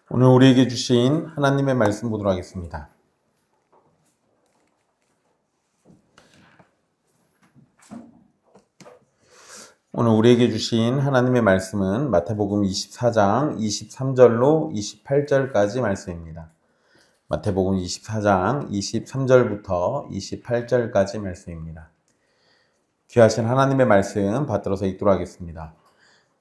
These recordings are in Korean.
오늘 우리에게 주신 하나님의 말씀 보도록 하겠습니다. 오늘 우리에게 주신 하나님의 말씀은 마태복음 24장 23절로 28절까지 말씀입니다. 마태복음 24장 23절부터 28절까지 말씀입니다. 귀하신 하나님의 말씀 받들어서 읽도록 하겠습니다.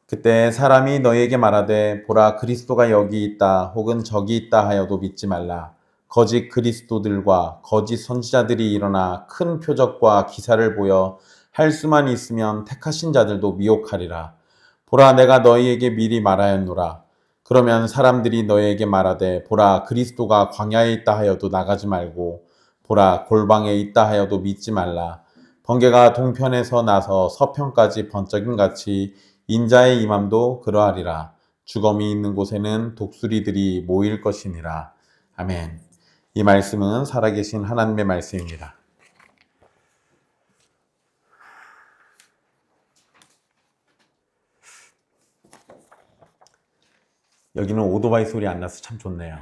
그때 사람이 너희에게 말하되 보라 그리스도가 여기 있다 혹은 저기 있다 하여도 믿지 말라. 거짓 그리스도들과 거짓 선지자들이 일어나 큰 표적과 기사를 보여 할 수만 있으면 택하신 자들도 미혹하리라. 보라 내가 너희에게 미리 말하였노라. 그러면 사람들이 너희에게 말하되 보라 그리스도가 광야에 있다 하여도 나가지 말고 보라 골방에 있다 하여도 믿지 말라. 번개가 동편에서 나서 서편까지 번쩍임 같이 인자의 임함도 그러하리라. 주검이 있는 곳에는 독수리들이 모일 것이니라. 아멘. 이 말씀은 살아계신 하나님의 말씀입니다. 여기는 오토바이 소리 안 나서 참 좋네요.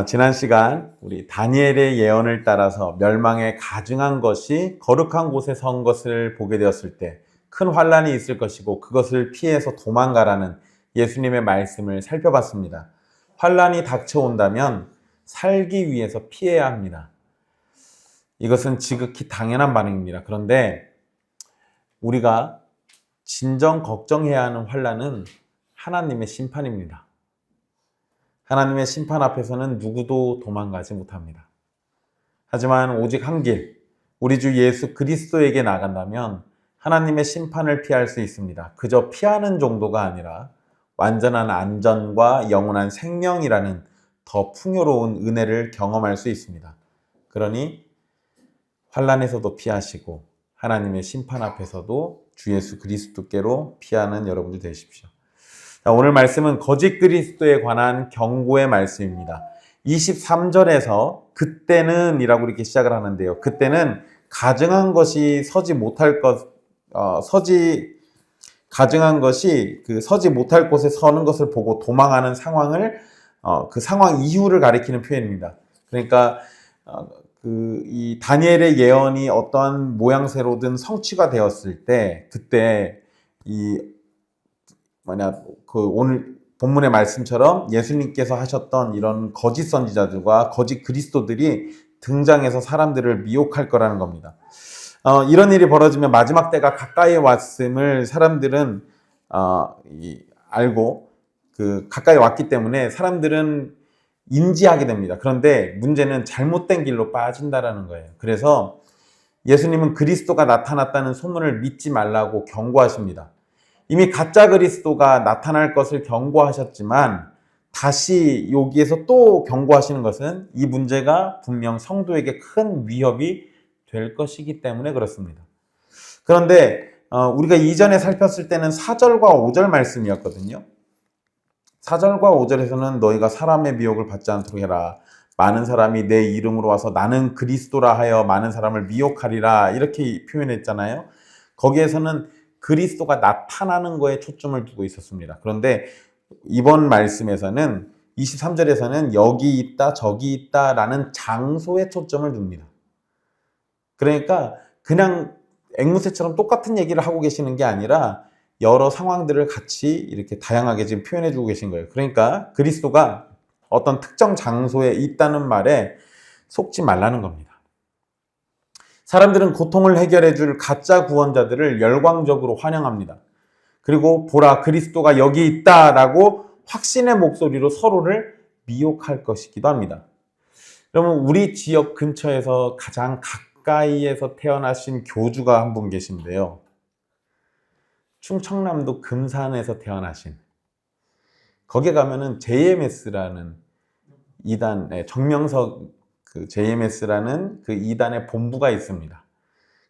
지난 시간 우리 다니엘의 예언을 따라서 멸망에 가증한 것이 거룩한 곳에 선 것을 보게 되었을 때 큰 환란이 있을 것이고 그것을 피해서 도망가라는 예수님의 말씀을 살펴봤습니다. 환란이 닥쳐온다면 살기 위해서 피해야 합니다. 이것은 지극히 당연한 반응입니다. 그런데 우리가 진정 걱정해야 하는 환란은 하나님의 심판입니다. 하나님의 심판 앞에서는 누구도 도망가지 못합니다. 하지만 오직 한 길, 우리 주 예수 그리스도에게 나간다면 하나님의 심판을 피할 수 있습니다. 그저 피하는 정도가 아니라 완전한 안전과 영원한 생명이라는 더 풍요로운 은혜를 경험할 수 있습니다. 그러니 환난에서도 피하시고 하나님의 심판 앞에서도 주 예수 그리스도께로 피하는 여러분들 되십시오. 오늘 말씀은 거짓 그리스도에 관한 경고의 말씀입니다. 23절에서 그때는 이라고 이렇게 시작을 하는데요. 그때는 가증한 것이 서지 못할 곳에 서는 것을 보고 도망하는 상황을 그 상황 이후를 가리키는 표현입니다. 그러니까 이 다니엘의 예언이 어떠한 모양새로든 성취가 되었을 때 그때 오늘 본문의 말씀처럼 예수님께서 하셨던 이런 거짓 선지자들과 거짓 그리스도들이 등장해서 사람들을 미혹할 거라는 겁니다. 이런 일이 벌어지면 마지막 때가 가까이 왔음을 사람들은 알고 가까이 왔기 때문에 사람들은 인지하게 됩니다. 그런데 문제는 잘못된 길로 빠진다라는 거예요. 그래서 예수님은 그리스도가 나타났다는 소문을 믿지 말라고 경고하십니다. 이미 가짜 그리스도가 나타날 것을 경고하셨지만 다시 여기에서 또 경고하시는 것은 이 문제가 분명 성도에게 큰 위협이 될 것이기 때문에 그렇습니다. 그런데 우리가 이전에 살폈을 때는 4절과 5절 말씀이었거든요. 4절과 5절에서는 너희가 사람의 미혹을 받지 않도록 해라. 많은 사람이 내 이름으로 와서 나는 그리스도라 하여 많은 사람을 미혹하리라 이렇게 표현했잖아요. 거기에서는 그리스도가 나타나는 거에 초점을 두고 있었습니다. 그런데 이번 말씀에서는 23절에서는 여기 있다 저기 있다라는 장소에 초점을 둡니다. 그러니까 그냥 앵무새처럼 똑같은 얘기를 하고 계시는 게 아니라 여러 상황들을 같이 이렇게 다양하게 지금 표현해 주고 계신 거예요. 그러니까 그리스도가 어떤 특정 장소에 있다는 말에 속지 말라는 겁니다. 사람들은 고통을 해결해 줄 가짜 구원자들을 열광적으로 환영합니다. 그리고 보라 그리스도가 여기 있다라고 확신의 목소리로 서로를 미혹할 것이기도 합니다. 그러면 우리 지역 근처에서 가장 가까이에서 태어나신 교주가 한 분 계신데요. 충청남도 금산에서 태어나신 거기에 가면은 JMS라는 이단 정명석 JMS라는 그 이단의 본부가 있습니다.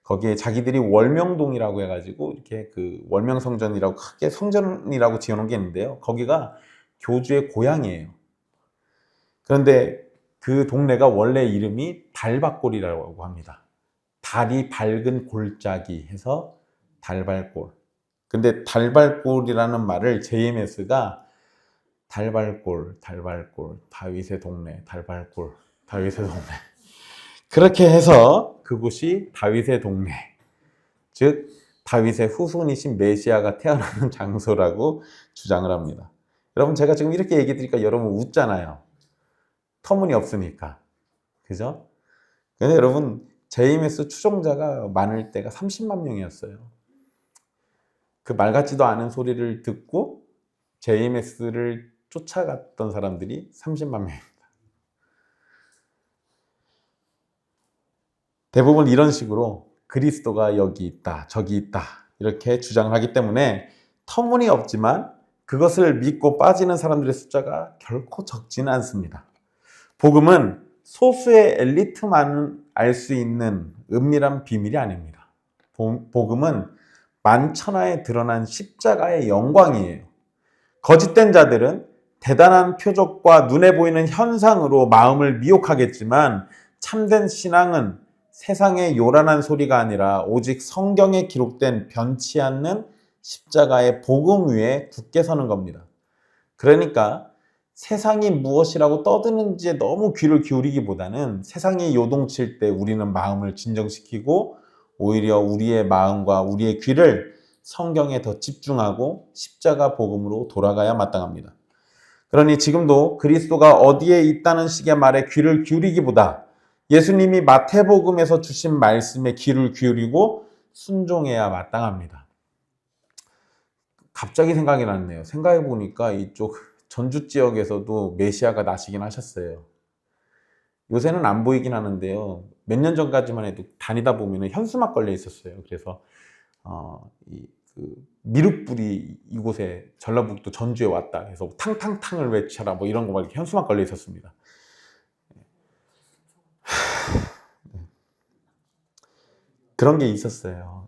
거기에 자기들이 월명동이라고 해가지고 이렇게 월명성전이라고 크게 성전이라고 지어놓은 게 있는데요. 거기가 교주의 고향이에요. 그런데 그 동네가 원래 이름이 달밭골이라고 합니다. 달이 밝은 골짜기 해서 달밭골. 근데 달발골이라는 말을 JMS가 달발골, 다윗의 동네, 달발골, 다윗의 동네. 그렇게 해서 그곳이 다윗의 동네, 즉 다윗의 후손이신 메시아가 태어나는 장소라고 주장을 합니다. 여러분, 제가 지금 이렇게 얘기 드리니까 여러분 웃잖아요. 터무니없으니까. 그죠? 근데 여러분, JMS 추종자가 많을 때가 30만 명이었어요. 그 말 같지도 않은 소리를 듣고 JMS를 쫓아갔던 사람들이 30만 명입니다. 대부분 이런 식으로 그리스도가 여기 있다, 저기 있다 이렇게 주장을 하기 때문에 터무니없지만 그것을 믿고 빠지는 사람들의 숫자가 결코 적지는 않습니다. 복음은 소수의 엘리트만 알 수 있는 은밀한 비밀이 아닙니다. 복음은 만천하에 드러난 십자가의 영광이에요. 거짓된 자들은 대단한 표적과 눈에 보이는 현상으로 마음을 미혹하겠지만 참된 신앙은 세상의 요란한 소리가 아니라 오직 성경에 기록된 변치 않는 십자가의 복음 위에 굳게 서는 겁니다. 그러니까 세상이 무엇이라고 떠드는지에 너무 귀를 기울이기보다는 세상이 요동칠 때 우리는 마음을 진정시키고 오히려 우리의 마음과 우리의 귀를 성경에 더 집중하고 십자가 복음으로 돌아가야 마땅합니다. 그러니 지금도 그리스도가 어디에 있다는 식의 말에 귀를 기울이기보다 예수님이 마태복음에서 주신 말씀에 귀를 기울이고 순종해야 마땅합니다. 갑자기 생각이 났네요. 생각해보니까 이쪽 전주 지역에서도 메시아가 나시긴 하셨어요. 요새는 안 보이긴 하는데요. 몇 년 전까지만 해도 다니다 보면 현수막 걸려 있었어요. 그래서 미륵불이 이곳에 전라북도 전주에 왔다. 그래서 탕탕탕을 외쳐라 뭐 이런 거 막 이렇게 현수막 걸려 있었습니다. 그런 게 있었어요.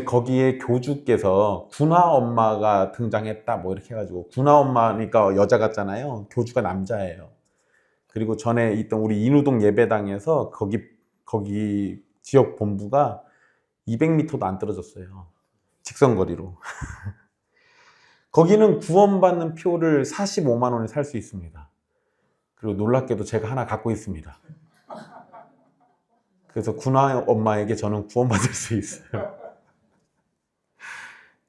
거기에 교주께서 군화 엄마가 등장했다 뭐 이렇게 해가지고, 군화 엄마니까 여자 같잖아요. 교주가 남자예요. 그리고 전에 있던 우리 인우동 예배당에서 거기 지역 본부가 200m도 안 떨어졌어요. 직선거리로. 거기는 구원받는 표를 45만 원에 살 수 있습니다. 그리고 놀랍게도 제가 하나 갖고 있습니다. 그래서 군화 엄마에게 저는 구원받을 수 있어요.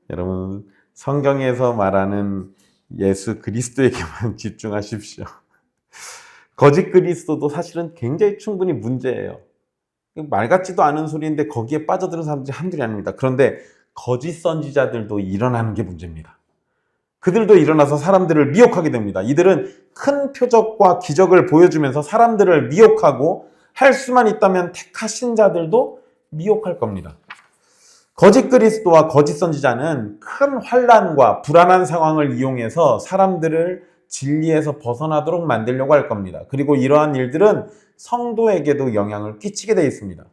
여러분, 성경에서 말하는 예수 그리스도에게만 집중하십시오. 거짓 그리스도도 사실은 굉장히 충분히 문제예요. 말 같지도 않은 소리인데 거기에 빠져드는 사람들이 한둘이 아닙니다. 그런데 거짓 선지자들도 일어나는 게 문제입니다. 그들도 일어나서 사람들을 미혹하게 됩니다. 이들은 큰 표적과 기적을 보여주면서 사람들을 미혹하고, 할 수만 있다면 택하신 자들도 미혹할 겁니다. 거짓 그리스도와 거짓 선지자는 큰 환난과 불안한 상황을 이용해서 사람들을 진리에서 벗어나도록 만들려고 할 겁니다. 그리고 이러한 일들은 성도에게도 영향을 끼치게 되어 있습니다.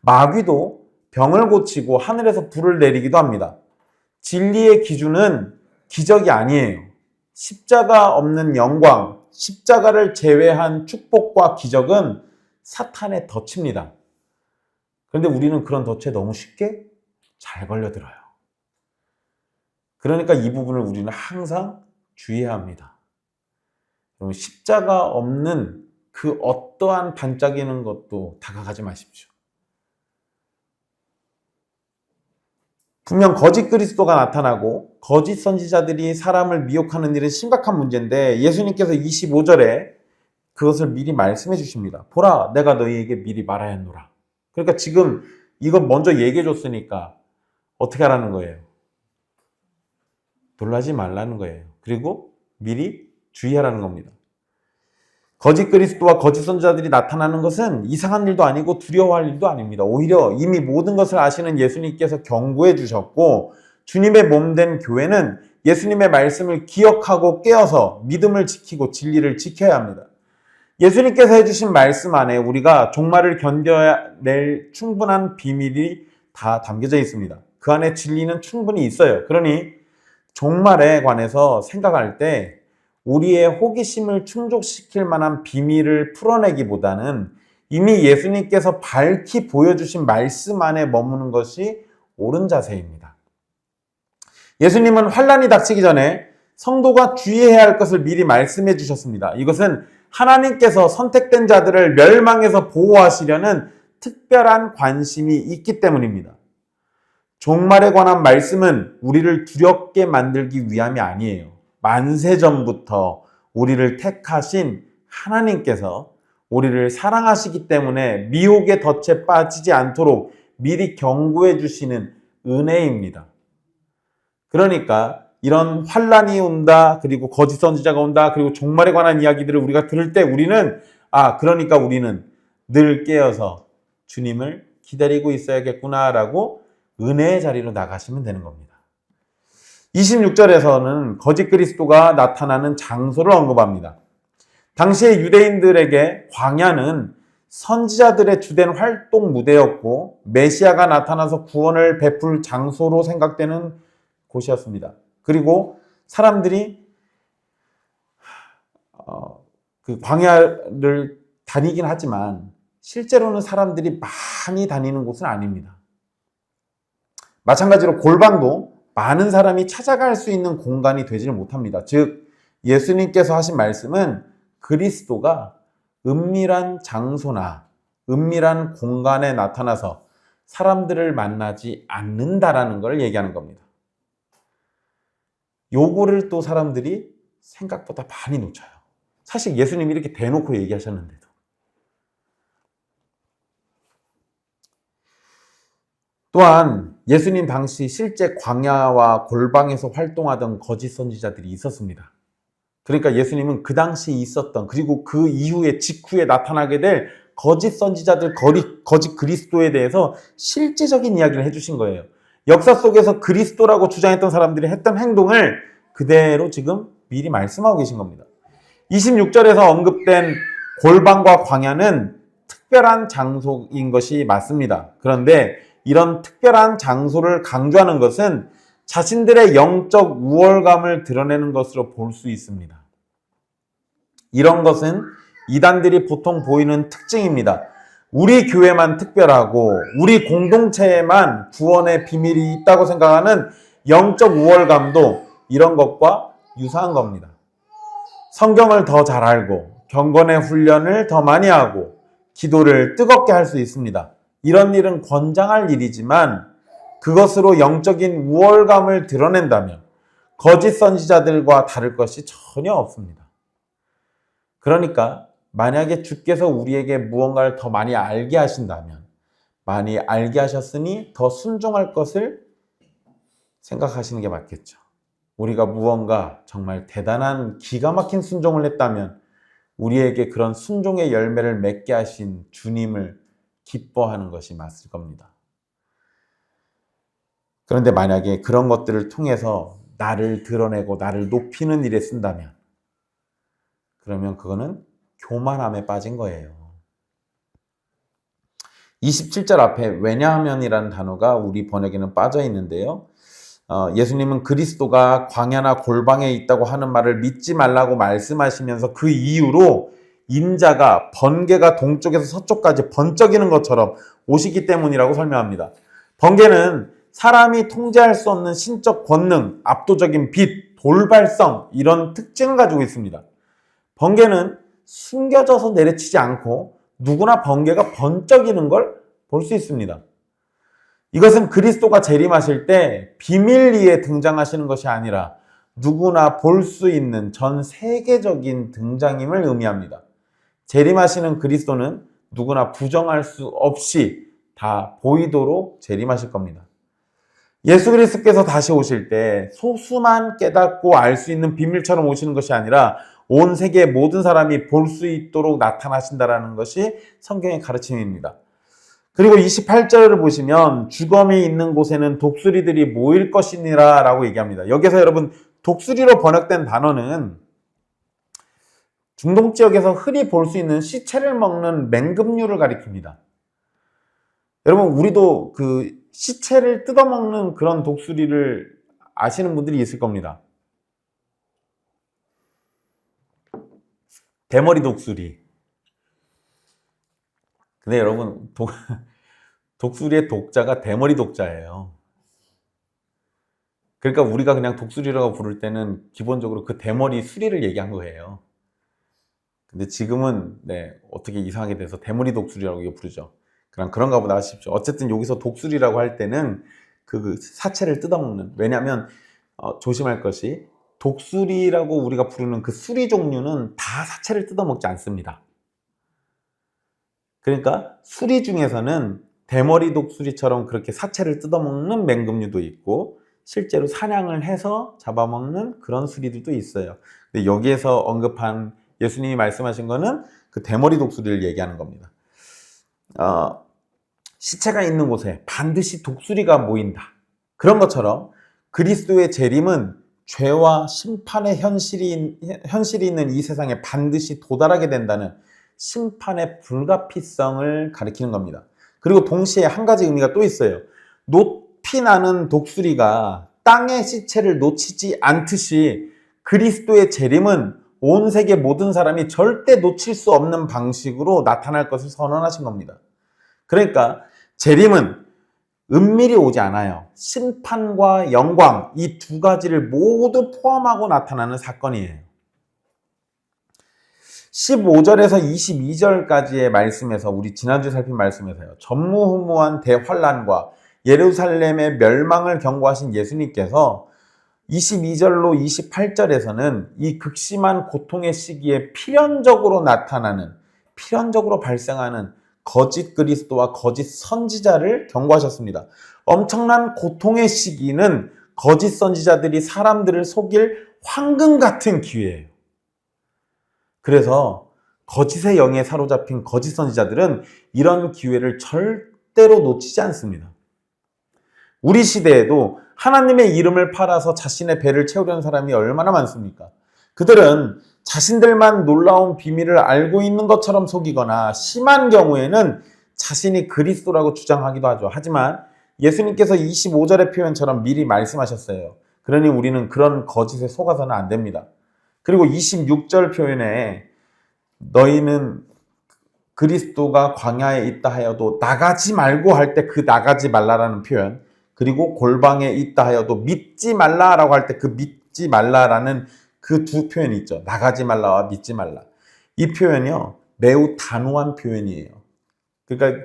마귀도 병을 고치고 하늘에서 불을 내리기도 합니다. 진리의 기준은 기적이 아니에요. 십자가 없는 영광, 십자가를 제외한 축복과 기적은 사탄의 덫입니다. 그런데 우리는 그런 덫에 너무 쉽게 잘 걸려들어요. 그러니까 이 부분을 우리는 항상 주의해야 합니다. 십자가 없는 그 어떠한 반짝이는 것도 다가가지 마십시오. 분명 거짓 그리스도가 나타나고 거짓 선지자들이 사람을 미혹하는 일은 심각한 문제인데, 예수님께서 25절에 그것을 미리 말씀해 주십니다. 보라, 내가 너희에게 미리 말하였노라. 그러니까 지금 이거 먼저 얘기해 줬으니까 어떻게 하라는 거예요? 놀라지 말라는 거예요. 그리고 미리 주의하라는 겁니다. 거짓 그리스도와 거짓 선지자들이 나타나는 것은 이상한 일도 아니고 두려워할 일도 아닙니다. 오히려 이미 모든 것을 아시는 예수님께서 경고해 주셨고, 주님의 몸된 교회는 예수님의 말씀을 기억하고 깨어서 믿음을 지키고 진리를 지켜야 합니다. 예수님께서 해주신 말씀 안에 우리가 종말을 견뎌낼 충분한 비밀이 다 담겨져 있습니다. 그 안에 진리는 충분히 있어요. 그러니 종말에 관해서 생각할 때 우리의 호기심을 충족시킬 만한 비밀을 풀어내기보다는 이미 예수님께서 밝히 보여주신 말씀 안에 머무는 것이 옳은 자세입니다. 예수님은 환란이 닥치기 전에 성도가 주의해야 할 것을 미리 말씀해 주셨습니다. 이것은 하나님께서 선택된 자들을 멸망에서 보호하시려는 특별한 관심이 있기 때문입니다. 종말에 관한 말씀은 우리를 두렵게 만들기 위함이 아니에요. 만세전부터 우리를 택하신 하나님께서 우리를 사랑하시기 때문에 미혹의 덫에 빠지지 않도록 미리 경고해 주시는 은혜입니다. 그러니까 이런 환란이 온다, 그리고 거짓 선지자가 온다, 그리고 종말에 관한 이야기들을 우리가 들을 때 우리는 그러니까 우리는 늘 깨어서 주님을 기다리고 있어야겠구나라고 은혜의 자리로 나가시면 되는 겁니다. 26절에서는 거짓 그리스도가 나타나는 장소를 언급합니다. 당시의 유대인들에게 광야는 선지자들의 주된 활동 무대였고 메시아가 나타나서 구원을 베풀 장소로 생각되는 곳이었습니다. 그리고 사람들이 그 광야를 다니긴 하지만 실제로는 사람들이 많이 다니는 곳은 아닙니다. 마찬가지로 골방도 많은 사람이 찾아갈 수 있는 공간이 되지를 못합니다. 즉 예수님께서 하신 말씀은 그리스도가 은밀한 장소나 은밀한 공간에 나타나서 사람들을 만나지 않는다라는 걸 얘기하는 겁니다. 요거를 또 사람들이 생각보다 많이 놓쳐요. 사실 예수님이 이렇게 대놓고 얘기하셨는데도. 또한 예수님 당시 실제 광야와 골방에서 활동하던 거짓 선지자들이 있었습니다. 그러니까 예수님은 그 당시 있었던, 그리고 그 이후에 직후에 나타나게 될 거짓 선지자들, 거짓 그리스도에 대해서 실제적인 이야기를 해주신 거예요. 역사 속에서 그리스도라고 주장했던 사람들이 했던 행동을 그대로 지금 미리 말씀하고 계신 겁니다. 26절에서 언급된 골방과 광야는 특별한 장소인 것이 맞습니다. 그런데 이런 특별한 장소를 강조하는 것은 자신들의 영적 우월감을 드러내는 것으로 볼 수 있습니다. 이런 것은 이단들이 보통 보이는 특징입니다. 우리 교회만 특별하고 우리 공동체에만 구원의 비밀이 있다고 생각하는 영적 우월감도 이런 것과 유사한 겁니다. 성경을 더 잘 알고 경건의 훈련을 더 많이 하고 기도를 뜨겁게 할 수 있습니다. 이런 일은 권장할 일이지만 그것으로 영적인 우월감을 드러낸다면 거짓 선지자들과 다를 것이 전혀 없습니다. 그러니까 만약에 주께서 우리에게 무언가를 더 많이 알게 하신다면 많이 알게 하셨으니 더 순종할 것을 생각하시는 게 맞겠죠. 우리가 무언가 정말 대단한 기가 막힌 순종을 했다면 우리에게 그런 순종의 열매를 맺게 하신 주님을 기뻐하는 것이 맞을 겁니다. 그런데 만약에 그런 것들을 통해서 나를 드러내고 나를 높이는 일에 쓴다면 그러면 그거는 교만함에 빠진 거예요. 27절 앞에 왜냐하면이라는 단어가 우리 번역에는 빠져 있는데요. 예수님은 그리스도가 광야나 골방에 있다고 하는 말을 믿지 말라고 말씀하시면서 그 이유로 인자가 번개가 동쪽에서 서쪽까지 번쩍이는 것처럼 오시기 때문이라고 설명합니다. 번개는 사람이 통제할 수 없는 신적 권능, 압도적인 빛, 돌발성 이런 특징을 가지고 있습니다. 번개는 숨겨져서 내려치지 않고 누구나 번개가 번쩍이는 걸 볼 수 있습니다. 이것은 그리스도가 재림하실 때 비밀리에 등장하시는 것이 아니라 누구나 볼 수 있는 전 세계적인 등장임을 의미합니다. 재림하시는 그리스도는 누구나 부정할 수 없이 다 보이도록 재림하실 겁니다. 예수 그리스도께서 다시 오실 때 소수만 깨닫고 알 수 있는 비밀처럼 오시는 것이 아니라 온 세계의 모든 사람이 볼 수 있도록 나타나신다는 것이 성경의 가르침입니다. 그리고 28절을 보시면 주검이 있는 곳에는 독수리들이 모일 것이니라 라고 얘기합니다. 여기서 여러분 독수리로 번역된 단어는 중동 지역에서 흔히 볼 수 있는 시체를 먹는 맹금류를 가리킵니다. 여러분 우리도 그 시체를 뜯어먹는 그런 독수리를 아시는 분들이 있을 겁니다. 대머리 독수리. 근데 여러분 독수리의 독자가 대머리 독자예요. 그러니까 우리가 그냥 독수리라고 부를 때는 기본적으로 그 대머리 수리를 얘기한 거예요. 근데 지금은 어떻게 이상하게 돼서 대머리 독수리라고 이거 부르죠. 그냥 그런가 보다 하십시오. 어쨌든 여기서 독수리라고 할 때는 그 사체를 뜯어먹는, 왜냐하면 조심할 것이, 독수리라고 우리가 부르는 그 수리 종류는 다 사체를 뜯어먹지 않습니다. 그러니까 수리 중에서는 대머리 독수리처럼 그렇게 사체를 뜯어먹는 맹금류도 있고 실제로 사냥을 해서 잡아먹는 그런 수리들도 있어요. 근데 여기에서 언급한 예수님이 말씀하신 거는 그 대머리 독수리를 얘기하는 겁니다. 시체가 있는 곳에 반드시 독수리가 모인다. 그런 것처럼 그리스도의 재림은 죄와 심판의 현실이 있는 이 세상에 반드시 도달하게 된다는 심판의 불가피성을 가리키는 겁니다. 그리고 동시에 한 가지 의미가 또 있어요. 높이 나는 독수리가 땅의 시체를 놓치지 않듯이 그리스도의 재림은 온 세계 모든 사람이 절대 놓칠 수 없는 방식으로 나타날 것을 선언하신 겁니다. 그러니까 재림은 은밀히 오지 않아요. 심판과 영광, 이 두 가지를 모두 포함하고 나타나는 사건이에요. 15절에서 22절까지의 말씀에서, 우리 지난주에 살핀 말씀에서요, 전무후무한 대환란과 예루살렘의 멸망을 경고하신 예수님께서 22절로 28절에서는 이 극심한 고통의 시기에 필연적으로 나타나는, 필연적으로 발생하는 거짓 그리스도와 거짓 선지자를 경고하셨습니다. 엄청난 고통의 시기는 거짓 선지자들이 사람들을 속일 황금 같은 기회예요. 그래서 거짓의 영에 사로잡힌 거짓 선지자들은 이런 기회를 절대로 놓치지 않습니다. 우리 시대에도 하나님의 이름을 팔아서 자신의 배를 채우려는 사람이 얼마나 많습니까? 그들은 자신들만 놀라운 비밀을 알고 있는 것처럼 속이거나 심한 경우에는 자신이 그리스도라고 주장하기도 하죠. 하지만 예수님께서 25절의 표현처럼 미리 말씀하셨어요. 그러니 우리는 그런 거짓에 속아서는 안 됩니다. 그리고 26절 표현에 너희는 그리스도가 광야에 있다 하여도 나가지 말고 할 때 그 나가지 말라라는 표현, 그리고 골방에 있다 하여도 믿지 말라라고 할 때 그 믿지 말라라는 그 두 표현이 있죠. 나가지 말라와 믿지 말라. 이 표현이요, 매우 단호한 표현이에요. 그러니까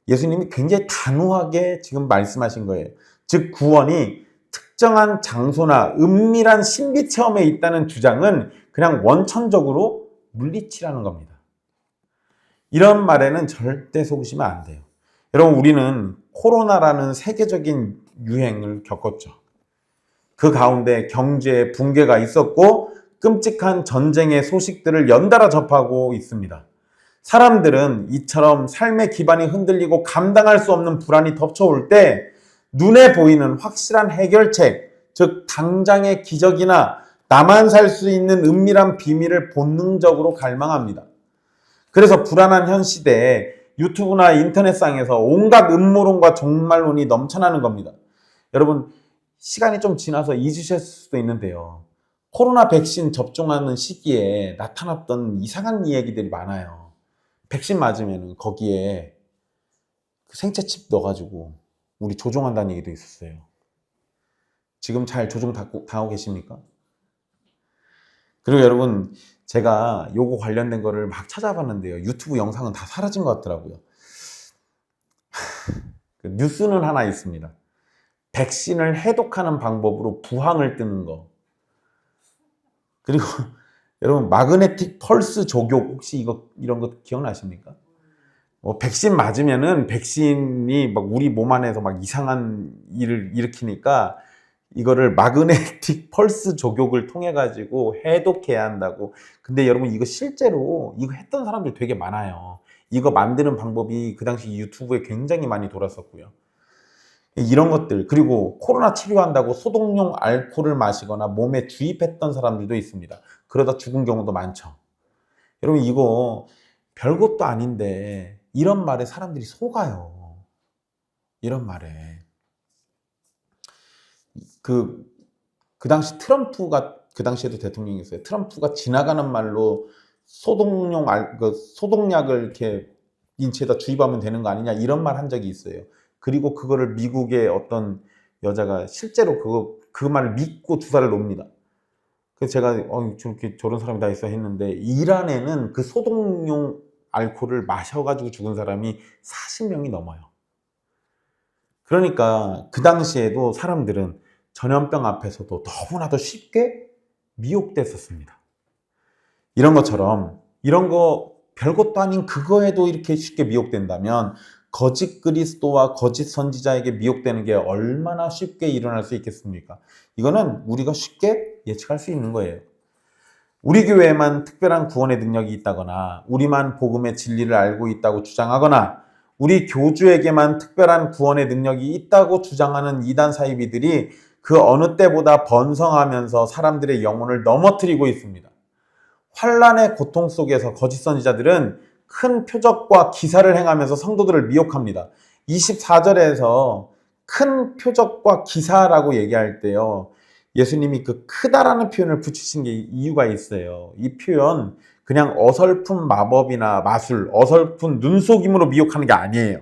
예수님이 굉장히 단호하게 지금 말씀하신 거예요. 즉 구원이 특정한 장소나 은밀한 신비 체험에 있다는 주장은 그냥 원천적으로 물리치라는 겁니다. 이런 말에는 절대 속으시면 안 돼요. 여러분, 우리는 코로나라는 세계적인 유행을 겪었죠. 그 가운데 경제 붕괴가 있었고 끔찍한 전쟁의 소식들을 연달아 접하고 있습니다. 사람들은 이처럼 삶의 기반이 흔들리고 감당할 수 없는 불안이 덮쳐올 때 눈에 보이는 확실한 해결책, 즉 당장의 기적이나 나만 살 수 있는 은밀한 비밀을 본능적으로 갈망합니다. 그래서 불안한 현 시대에 유튜브나 인터넷상에서 온갖 음모론과 종말론이 넘쳐나는 겁니다. 여러분, 시간이 좀 지나서 잊으실 수도 있는데요. 코로나 백신 접종하는 시기에 나타났던 이상한 이야기들이 많아요. 백신 맞으면 거기에 생체칩 넣어가지고 우리 조종한다는 얘기도 있었어요. 지금 잘 조종 당하고 계십니까? 그리고 여러분, 제가 요거 관련된 거를 막 찾아봤는데요. 유튜브 영상은 다 사라진 것 같더라고요. 뉴스는 하나 있습니다. 백신을 해독하는 방법으로 부항을 뜨는 거. 그리고 여러분, 마그네틱 펄스 조교, 혹시 이런 거 기억나십니까? 백신 맞으면은 백신이 막 우리 몸 안에서 막 이상한 일을 일으키니까 이거를 마그네틱 펄스 조격을 통해 가지고 해독해야 한다고. 근데 여러분, 이거 실제로 이거 했던 사람들 되게 많아요. 이거 만드는 방법이 그 당시 유튜브에 굉장히 많이 돌았었고요. 이런 것들, 그리고 코로나 치료한다고 소독용 알코올을 마시거나 몸에 주입했던 사람들도 있습니다. 그러다 죽은 경우도 많죠. 여러분, 이거 별것도 아닌데 이런 말에 사람들이 속아요. 이런 말에. 그 당시 트럼프가, 그 당시에도 대통령이었어요. 트럼프가 지나가는 말로 소독약을 이렇게 인체에다 주입하면 되는 거 아니냐, 이런 말 한 적이 있어요. 그리고 그거를 미국의 어떤 여자가 실제로 그 말을 믿고 주사를 놓습니다. 그래서 제가 저런 사람이 다 있어 했는데, 이란에는 그 소독용 알코올을 마셔가지고 죽은 사람이 40명이 넘어요. 그러니까 그 당시에도 사람들은 전염병 앞에서도 너무나도 쉽게 미혹됐었습니다. 이런 것처럼, 이런 거 별것도 아닌 그거에도 이렇게 쉽게 미혹된다면 거짓 그리스도와 거짓 선지자에게 미혹되는 게 얼마나 쉽게 일어날 수 있겠습니까? 이거는 우리가 쉽게 예측할 수 있는 거예요. 우리 교회에만 특별한 구원의 능력이 있다거나, 우리만 복음의 진리를 알고 있다고 주장하거나, 우리 교주에게만 특별한 구원의 능력이 있다고 주장하는 이단 사이비들이 그 어느 때보다 번성하면서 사람들의 영혼을 넘어뜨리고 있습니다. 환난의 고통 속에서 거짓 선지자들은 큰 표적과 기사를 행하면서 성도들을 미혹합니다. 24절에서 큰 표적과 기사라고 얘기할 때요, 예수님이 그 크다라는 표현을 붙이신 게 이유가 있어요. 이 표현 그냥 어설픈 마법이나 마술, 어설픈 눈속임으로 미혹하는 게 아니에요.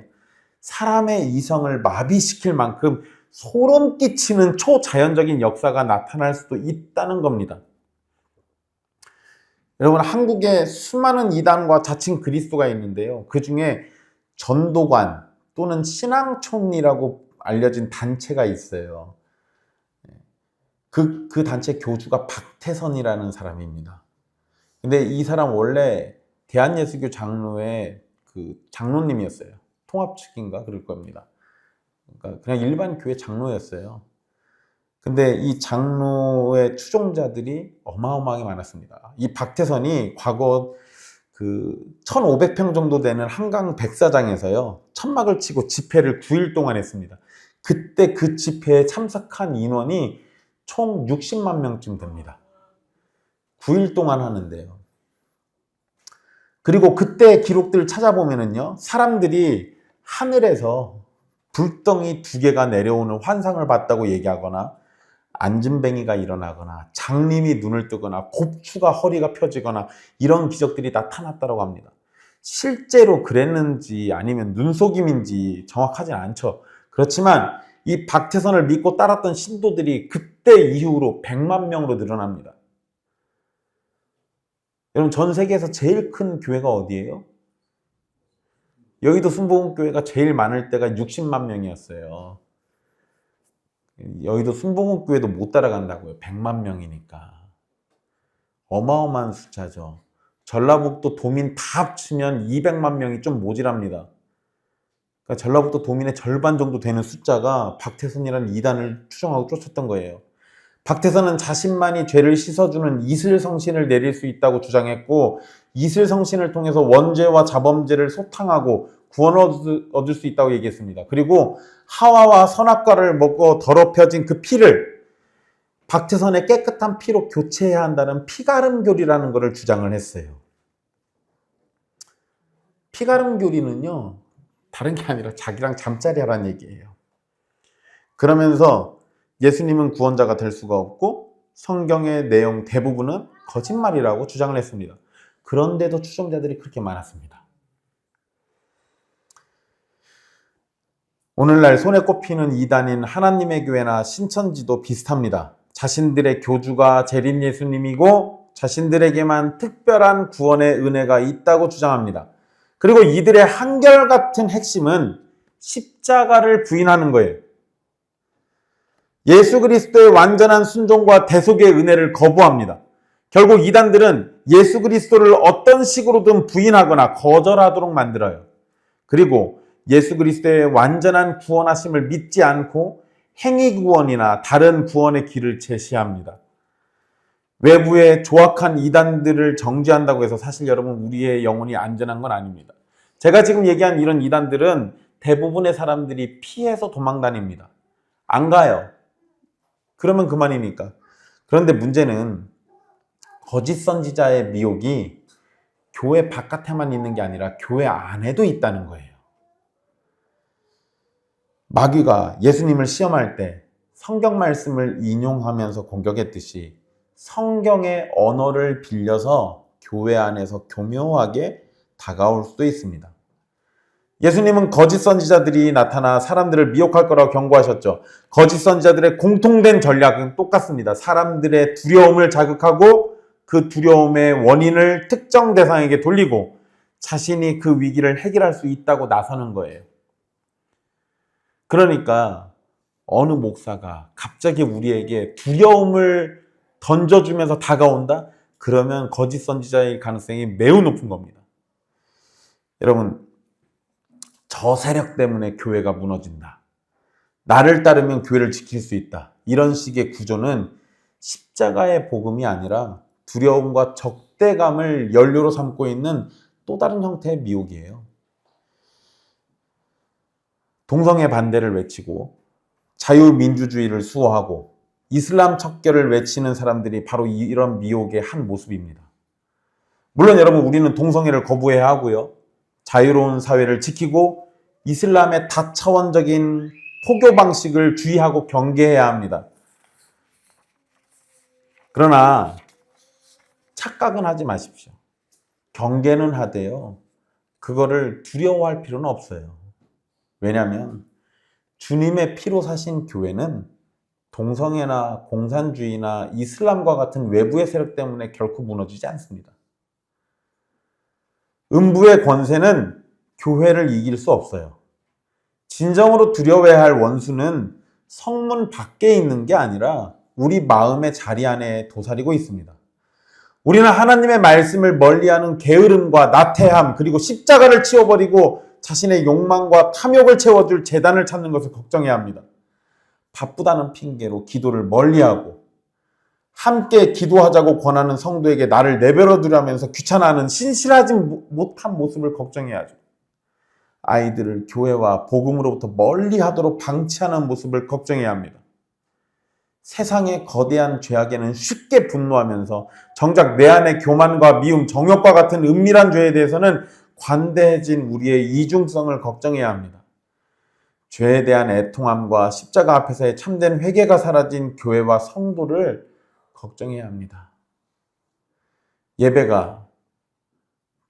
사람의 이성을 마비시킬 만큼 소름 끼치는 초자연적인 역사가 나타날 수도 있다는 겁니다. 여러분, 한국에 수많은 이단과 자칭 그리스도가 있는데요, 그 중에 전도관 또는 신앙촌이라고 알려진 단체가 있어요. 그 단체 교주가 박태선이라는 사람입니다. 근데 이 사람 원래 대한예수교 장로의 그 장로님이었어요. 통합 측인가 그럴 겁니다. 그러니까 그냥 일반 교회 장로였어요. 근데 이 장로의 추종자들이 어마어마하게 많았습니다. 이 박태선이 과거 그 1500평 정도 되는 한강 백사장에서요, 천막을 치고 집회를 9일 동안 했습니다. 그때 그 집회에 참석한 인원이 총 60만 명쯤 됩니다. 9일 동안 하는데요. 그리고 그때 기록들을 찾아보면은요, 사람들이 하늘에서 불덩이 2개가 내려오는 환상을 봤다고 얘기하거나, 안진뱅이가 일어나거나, 장님이 눈을 뜨거나, 곱추가 허리가 펴지거나, 이런 기적들이 나타났다고 합니다. 실제로 그랬는지 아니면 눈속임인지 정확하진 않죠. 그렇지만 이 박태선을 믿고 따랐던 신도들이 그때 이후로 100만 명으로 늘어납니다. 여러분, 전 세계에서 제일 큰 교회가 어디예요? 여의도 순복음교회가 제일 많을 때가 60만 명이었어요. 여의도 순복음교회도 못 따라간다고요. 100만 명이니까. 어마어마한 숫자죠. 전라북도 도민 다 합치면 200만 명이 좀 모자랍니다. 그러니까 전라북도 도민의 절반 정도 되는 숫자가 박태선이라는 이단을 추종하고 쫓았던 거예요. 박태선은 자신만이 죄를 씻어주는 이슬성신을 내릴 수 있다고 주장했고, 이슬성신을 통해서 원죄와 자범죄를 소탕하고 구원을 얻을 수 있다고 얘기했습니다. 그리고 하와와 선악과를 먹고 더럽혀진 그 피를 박태선의 깨끗한 피로 교체해야 한다는 피가름교리라는 것을 주장을 했어요. 피가름교리는요, 다른 게 아니라 자기랑 잠자리 하라는 얘기예요. 그러면서 예수님은 구원자가 될 수가 없고 성경의 내용 대부분은 거짓말이라고 주장을 했습니다. 그런데도 추종자들이 그렇게 많았습니다. 오늘날 손에 꼽히는 이단인 하나님의 교회나 신천지도 비슷합니다. 자신들의 교주가 재림 예수님이고 자신들에게만 특별한 구원의 은혜가 있다고 주장합니다. 그리고 이들의 한결같은 핵심은 십자가를 부인하는 거예요. 예수 그리스도의 완전한 순종과 대속의 은혜를 거부합니다. 결국 이단들은 예수 그리스도를 어떤 식으로든 부인하거나 거절하도록 만들어요. 그리고 예수 그리스도의 완전한 구원하심을 믿지 않고 행위 구원이나 다른 구원의 길을 제시합니다. 외부의 조악한 이단들을 정죄한다고 해서 사실 여러분, 우리의 영혼이 안전한 건 아닙니다. 제가 지금 얘기한 이런 이단들은 대부분의 사람들이 피해서 도망 다닙니다. 안 가요. 그러면 그만이니까. 그런데 문제는 거짓 선지자의 미혹이 교회 바깥에만 있는 게 아니라 교회 안에도 있다는 거예요. 마귀가 예수님을 시험할 때 성경 말씀을 인용하면서 공격했듯이 성경의 언어를 빌려서 교회 안에서 교묘하게 다가올 수도 있습니다. 예수님은 거짓 선지자들이 나타나 사람들을 미혹할 거라고 경고하셨죠. 거짓 선지자들의 공통된 전략은 똑같습니다. 사람들의 두려움을 자극하고 그 두려움의 원인을 특정 대상에게 돌리고 자신이 그 위기를 해결할 수 있다고 나서는 거예요. 그러니까 어느 목사가 갑자기 우리에게 두려움을 던져주면서 다가온다? 그러면 거짓 선지자일 가능성이 매우 높은 겁니다. 여러분, 저 세력 때문에 교회가 무너진다. 나를 따르면 교회를 지킬 수 있다. 이런 식의 구조는 십자가의 복음이 아니라 두려움과 적대감을 연료로 삼고 있는 또 다른 형태의 미혹이에요. 동성애 반대를 외치고 자유민주주의를 수호하고 이슬람 척결을 외치는 사람들이 바로 이런 미혹의 한 모습입니다. 물론 여러분, 우리는 동성애를 거부해야 하고요. 자유로운 사회를 지키고 이슬람의 다차원적인 포교 방식을 주의하고 경계해야 합니다. 그러나 착각은 하지 마십시오. 경계는 하되요. 그거를 두려워할 필요는 없어요. 왜냐하면 주님의 피로 사신 교회는 동성애나 공산주의나 이슬람과 같은 외부의 세력 때문에 결코 무너지지 않습니다. 음부의 권세는 교회를 이길 수 없어요. 진정으로 두려워해야 할 원수는 성문 밖에 있는 게 아니라 우리 마음의 자리 안에 도사리고 있습니다. 우리는 하나님의 말씀을 멀리하는 게으름과 나태함, 그리고 십자가를 치워버리고 자신의 욕망과 탐욕을 채워줄 재단을 찾는 것을 걱정해야 합니다. 바쁘다는 핑계로 기도를 멀리하고 함께 기도하자고 권하는 성도에게 나를 내버려 두라면서 귀찮아하는 신실하지 못한 모습을 걱정해야 하죠. 아이들을 교회와 복음으로부터 멀리하도록 방치하는 모습을 걱정해야 합니다. 세상의 거대한 죄악에는 쉽게 분노하면서 정작 내 안의 교만과 미움, 정욕과 같은 은밀한 죄에 대해서는 관대해진 우리의 이중성을 걱정해야 합니다. 죄에 대한 애통함과 십자가 앞에서의 참된 회개가 사라진 교회와 성도를 걱정해야 합니다. 예배가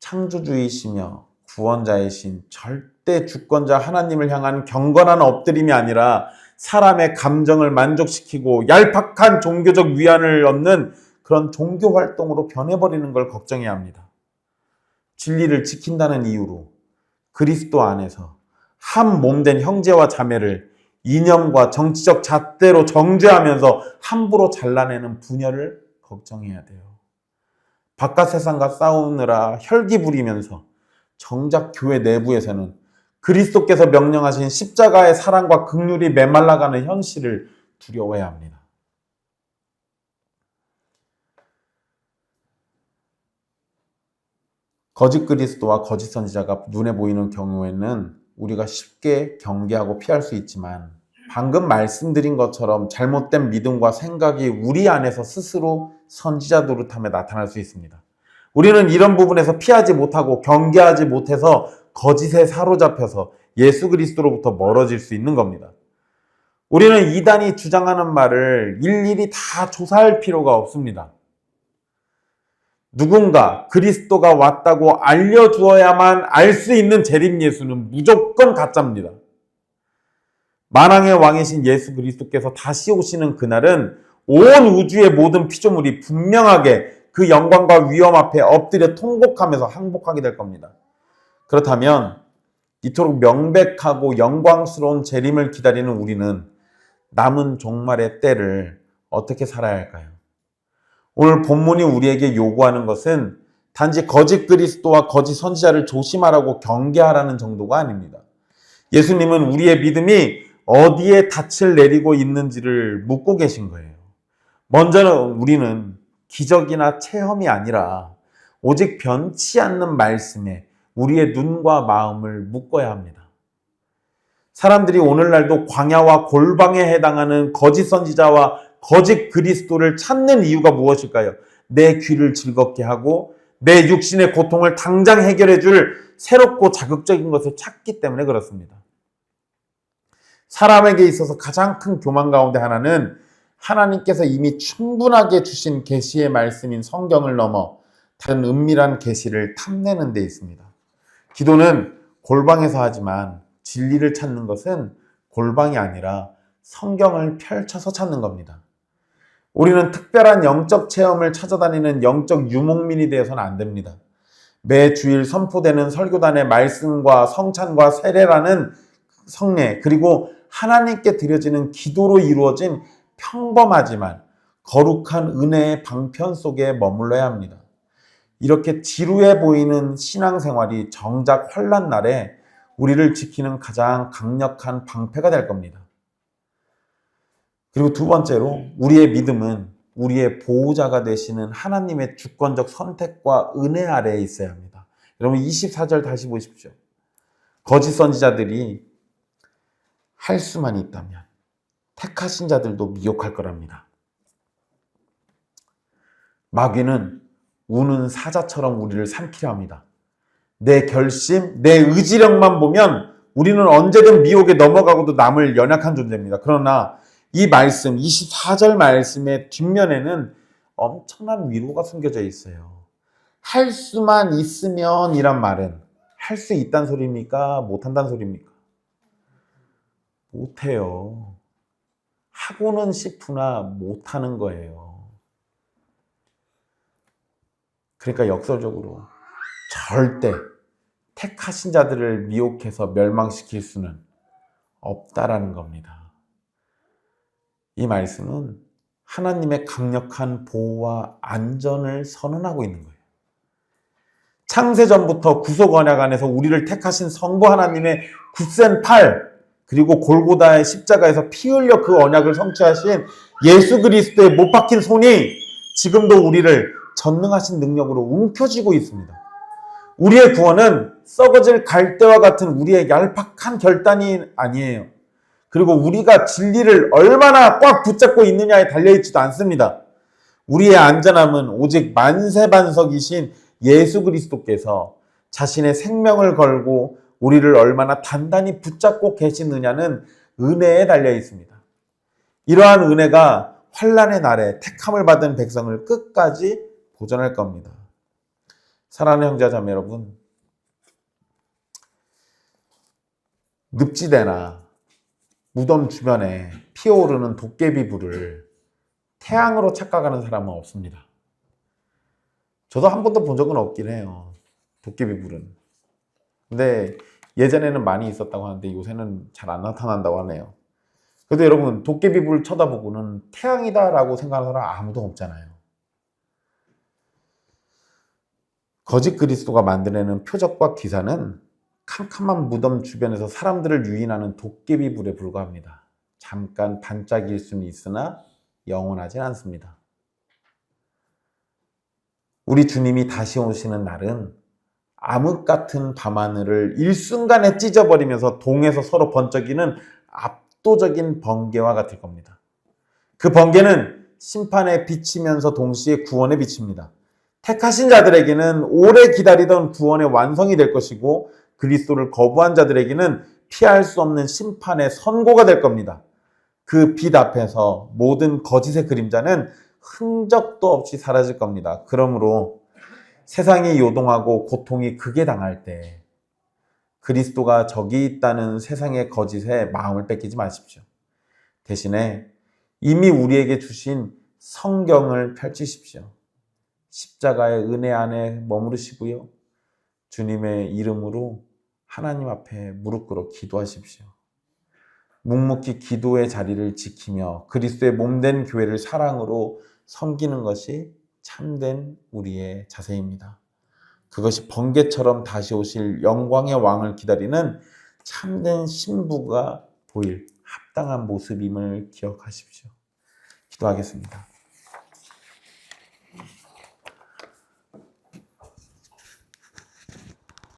창조주이시며 구원자이신 절대 주권자 하나님을 향한 경건한 엎드림이 아니라 사람의 감정을 만족시키고 얄팍한 종교적 위안을 얻는 그런 종교 활동으로 변해버리는 걸 걱정해야 합니다. 진리를 지킨다는 이유로 그리스도 안에서 한 몸된 형제와 자매를 이념과 정치적 잣대로 정죄하면서 함부로 잘라내는 분열을 걱정해야 돼요. 바깥 세상과 싸우느라 혈기 부리면서 정작 교회 내부에서는 그리스도께서 명령하신 십자가의 사랑과 긍휼이 메말라가는 현실을 두려워해야 합니다. 거짓 그리스도와 거짓 선지자가 눈에 보이는 경우에는 우리가 쉽게 경계하고 피할 수 있지만 방금 말씀드린 것처럼 잘못된 믿음과 생각이 우리 안에서 스스로 선지자 노릇함에 나타날 수 있습니다. 우리는 이런 부분에서 피하지 못하고 경계하지 못해서 거짓에 사로잡혀서 예수 그리스도로부터 멀어질 수 있는 겁니다. 우리는 이단이 주장하는 말을 일일이 다 조사할 필요가 없습니다. 누군가 그리스도가 왔다고 알려주어야만 알 수 있는 재림 예수는 무조건 가짜입니다. 만왕의 왕이신 예수 그리스도께서 다시 오시는 그날은 온 우주의 모든 피조물이 분명하게 그 영광과 위엄 앞에 엎드려 통곡하면서 항복하게 될 겁니다. 그렇다면 이토록 명백하고 영광스러운 재림을 기다리는 우리는 남은 종말의 때를 어떻게 살아야 할까요? 오늘 본문이 우리에게 요구하는 것은 단지 거짓 그리스도와 거짓 선지자를 조심하라고 경계하라는 정도가 아닙니다. 예수님은 우리의 믿음이 어디에 닻을 내리고 있는지를 묻고 계신 거예요. 먼저는 우리는 기적이나 체험이 아니라 오직 변치 않는 말씀에 우리의 눈과 마음을 묶어야 합니다. 사람들이 오늘날도 광야와 골방에 해당하는 거짓 선지자와 거짓 그리스도를 찾는 이유가 무엇일까요? 내 귀를 즐겁게 하고 내 육신의 고통을 당장 해결해 줄 새롭고 자극적인 것을 찾기 때문에 그렇습니다. 사람에게 있어서 가장 큰 교만 가운데 하나는 하나님께서 이미 충분하게 주신 계시의 말씀인 성경을 넘어 다른 은밀한 계시를 탐내는 데 있습니다. 기도는 골방에서 하지만 진리를 찾는 것은 골방이 아니라 성경을 펼쳐서 찾는 겁니다. 우리는 특별한 영적 체험을 찾아다니는 영적 유목민이 되어서는 안 됩니다. 매 주일 선포되는 설교단의 말씀과 성찬과 세례라는 성례, 그리고 하나님께 드려지는 기도로 이루어진 평범하지만 거룩한 은혜의 방편 속에 머물러야 합니다. 이렇게 지루해 보이는 신앙생활이 정작 환난 날에 우리를 지키는 가장 강력한 방패가 될 겁니다. 그리고 두 번째로 우리의 믿음은 우리의 보호자가 되시는 하나님의 주권적 선택과 은혜 아래에 있어야 합니다. 여러분 24절 다시 보십시오. 거짓 선지자들이 할 수만 있다면 택하신 자들도 미혹할 거랍니다. 마귀는 우는 사자처럼 우리를 삼키려 합니다. 내 결심, 내 의지력만 보면 우리는 언제든 미혹에 넘어가고도 남을 연약한 존재입니다. 그러나 이 말씀, 24절 말씀의 뒷면에는 엄청난 위로가 숨겨져 있어요. 할 수만 있으면 이란 말은 할 수 있다는 소리입니까? 못한다는 소리입니까? 못해요. 하고는 싶으나 못하는 거예요. 그러니까 역설적으로 절대 택하신 자들을 미혹해서 멸망시킬 수는 없다라는 겁니다. 이 말씀은 하나님의 강력한 보호와 안전을 선언하고 있는 거예요. 창세전부터 구속 언약 안에서 우리를 택하신 성부 하나님의 굳센 팔, 그리고 골고다의 십자가에서 피 흘려 그 언약을 성취하신 예수 그리스도의 못 박힌 손이 지금도 우리를 전능하신 능력으로 움켜쥐고 있습니다. 우리의 구원은 썩어질 갈대와 같은 우리의 얄팍한 결단이 아니에요. 그리고 우리가 진리를 얼마나 꽉 붙잡고 있느냐에 달려있지도 않습니다. 우리의 안전함은 오직 만세반석이신 예수 그리스도께서 자신의 생명을 걸고 우리를 얼마나 단단히 붙잡고 계시느냐는 은혜에 달려 있습니다. 이러한 은혜가 환난의 날에 택함을 받은 백성을 끝까지 보존할 겁니다. 사랑하는 형제자매 여러분, 늪지대나 무덤 주변에 피어오르는 도깨비 불을 태양으로 착각하는 사람은 없습니다. 저도 한 번도 본 적은 없긴 해요. 도깨비 불은. 근데 예전에는 많이 있었다고 하는데 요새는 잘 안 나타난다고 하네요. 그래도 여러분 도깨비 불 쳐다보고는 태양이다라고 생각하는 사람 아무도 없잖아요. 거짓 그리스도가 만들어내는 표적과 기사는 캄캄한 무덤 주변에서 사람들을 유인하는 도깨비 불에 불과합니다. 잠깐 반짝일 수는 있으나 영원하진 않습니다. 우리 주님이 다시 오시는 날은 암흑 같은 밤하늘을 일순간에 찢어버리면서 동에서 서로 번쩍이는 압도적인 번개와 같을 겁니다. 그 번개는 심판에 비치면서 동시에 구원에 비칩니다. 택하신 자들에게는 오래 기다리던 구원의 완성이 될 것이고 그리스도를 거부한 자들에게는 피할 수 없는 심판의 선고가 될 겁니다. 그 빛 앞에서 모든 거짓의 그림자는 흔적도 없이 사라질 겁니다. 그러므로 세상이 요동하고 고통이 극에 당할 때 그리스도가 저기 있다는 세상의 거짓에 마음을 뺏기지 마십시오. 대신에 이미 우리에게 주신 성경을 펼치십시오. 십자가의 은혜 안에 머무르시고요. 주님의 이름으로 하나님 앞에 무릎 꿇어 기도하십시오. 묵묵히 기도의 자리를 지키며 그리스도의 몸된 교회를 사랑으로 섬기는 것이 참된 우리의 자세입니다. 그것이 번개처럼 다시 오실 영광의 왕을 기다리는 참된 신부가 보일 합당한 모습임을 기억하십시오. 기도하겠습니다.